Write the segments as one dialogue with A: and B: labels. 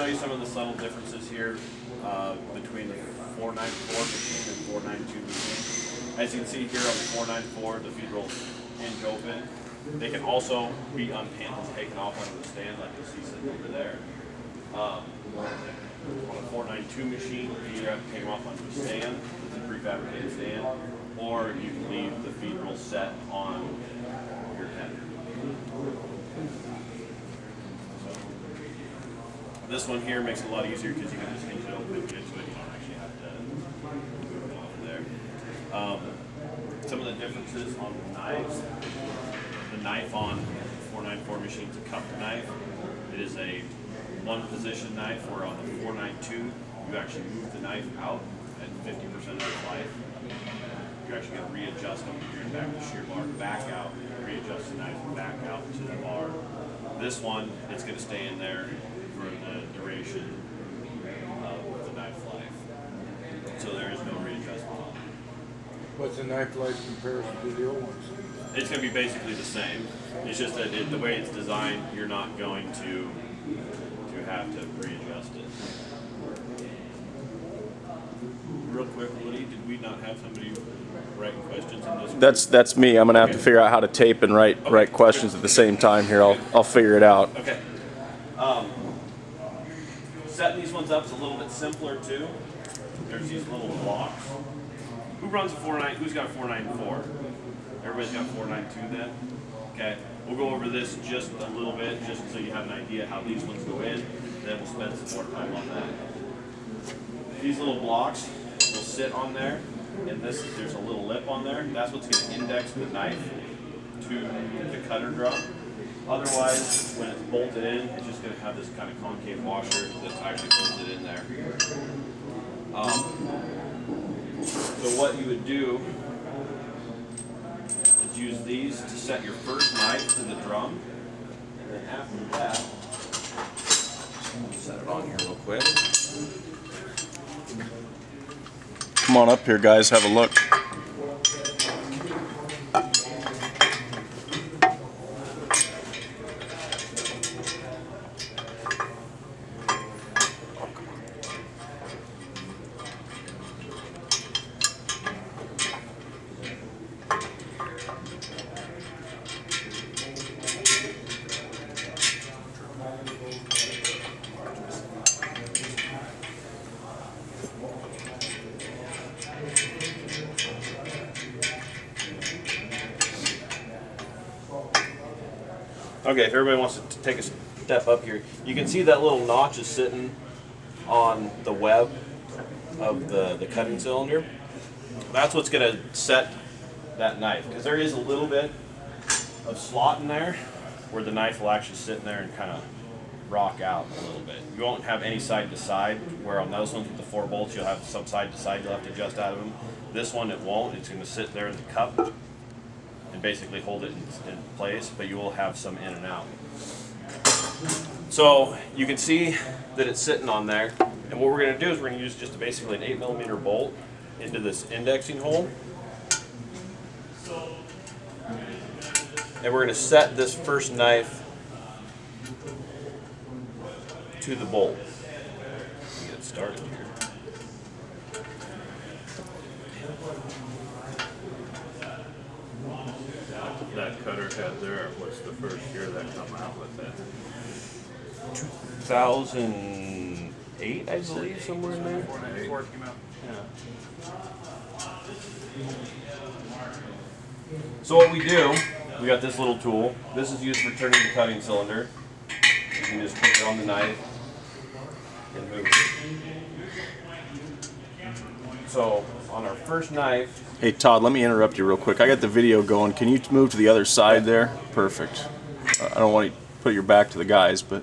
A: show you some of the subtle differences here between the 494 machine and 492 machine. As you can see here on the 494, the feed roll's hinge open. They can also be unpinned and taken off onto the stand like you see sitting over there. On a 492 machine, you either have to take them off onto a stand, it's a prefabricated stand, or you can leave the feed roll set on your tender. So, this one here makes it a lot easier because you can just hinge it open and get to it. You don't actually have to move it off there. Some of the differences on the knives. The knife on the 494 machine is a cupped knife. It is a one position knife, where on the 492 you actually move the knife out at 50% of its life. You're actually going to readjust them. You're going to back the shear bar back out, readjust the knife back out to the bar. This one, it's going to stay in there for the duration of the knife life. So there is no readjustment.
B: What's the knife life comparison to the old ones?
A: It's going to be basically the same. It's just that the way it's designed, you're not going to have to readjust it. Real quick, Woody, did we not have somebody writing questions in this?
C: That's me. I'm gonna have to figure out how to tape and write questions at the same time here. I'll figure it out.
A: Okay. Setting these ones up is a little bit simpler too. There's these little blocks. Who runs a 49? Who's got a 494? Everybody's got 492 then? Okay. We'll go over this just a little bit, just so you have an idea how these ones go in. Then we'll spend some more time on that. These little blocks will sit on there, and there's a little lip on there. That's what's going to index the knife to the cutter drum. Otherwise, when it's bolted in, it's just going to have this kind of concave washer that's actually bolted in there. So what you would do is use these to set your first knife to the drum, and then after that, set it on here real quick.
C: Come on up here, guys. Have a look.
A: Okay, if everybody wants to take a step up here, you can see that little notch is sitting on the web of the cutting cylinder. That's what's going to set that knife, because there is a little bit of slot in there where the knife will actually sit in there and kind of rock out a little bit. You won't have any side to side, where on those ones with the 4 bolts you'll have some side to side you'll have to adjust out of them. This one it won't. It's going to sit there in the cup and basically hold it in place, but you will have some in and out. So you can see that it's sitting on there, and what we're going to do is we're going to use just basically an 8mm bolt into this indexing hole, and we're going to set this first knife to the bolt. Let's get started here.
D: That cutter head there, what's the first year that come out with that?
A: 2008, I believe, somewhere in there.
D: 494 came out?
A: Yeah. So what we do, we got this little tool. This is used for turning the cutting cylinder. You can just put it on the knife and move it. So on our first knife,
C: Hey Todd, let me interrupt you real quick. I got the video going. Can you move to the other side there? Perfect. I don't want you to put your back to the guys, but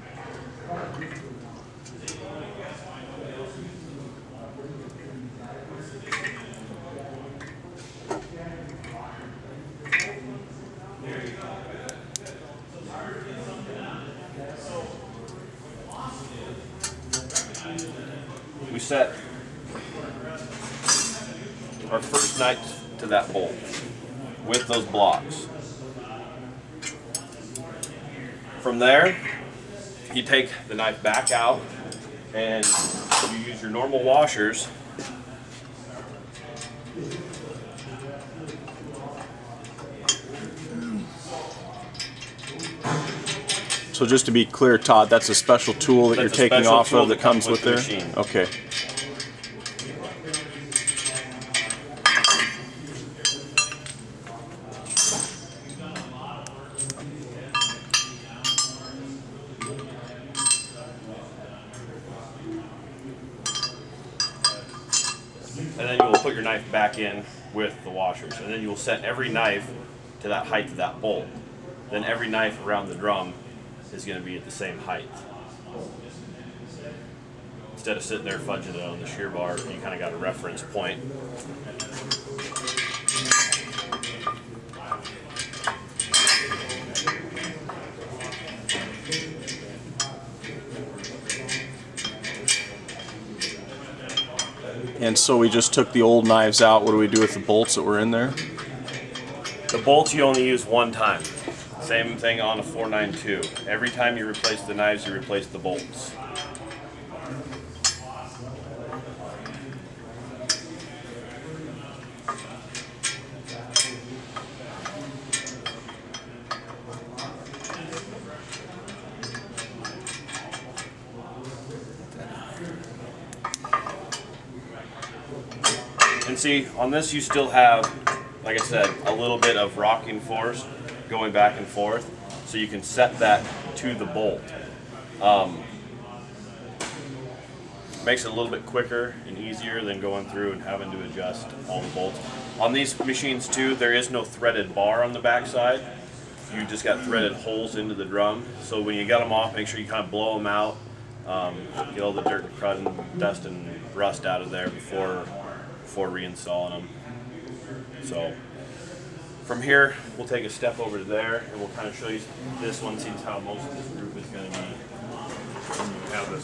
A: we set our first knife to that bolt with those blocks. From there, you take the knife back out and you use your normal washers.
C: So just to be clear, Todd, that's a special tool that
A: That's
C: you're
A: a
C: taking
A: special
C: off
A: tool
C: of that
A: that
C: comes
A: comes
C: with
A: with the
C: there?
A: machine.
C: Okay.
A: And then you will put your knife back in with the washers. And then you will set every knife to that height of that bolt. Then every knife around the drum is going to be at the same height. Instead of sitting there fudging it on the shear bar, you kind of got a reference point.
C: And so we just took the old knives out. What do we do with the bolts that were in there?
A: The bolts you only use one time. Same thing on a 492. Every time you replace the knives, you replace the bolts. And see, on this you still have, like I said, a little bit of rocking force going back and forth, so you can set that to the bolt. Makes it a little bit quicker and easier than going through and having to adjust all the bolts. On these machines too, there is no threaded bar on the backside. You just got threaded holes into the drum. So when you get them off, make sure you kind of blow them out, get all the dirt and crud and dust and rust out of there before reinstalling them. So from here, we'll take a step over to there and we'll kind of show you this one, see how most of this group is going to be.
D: Have this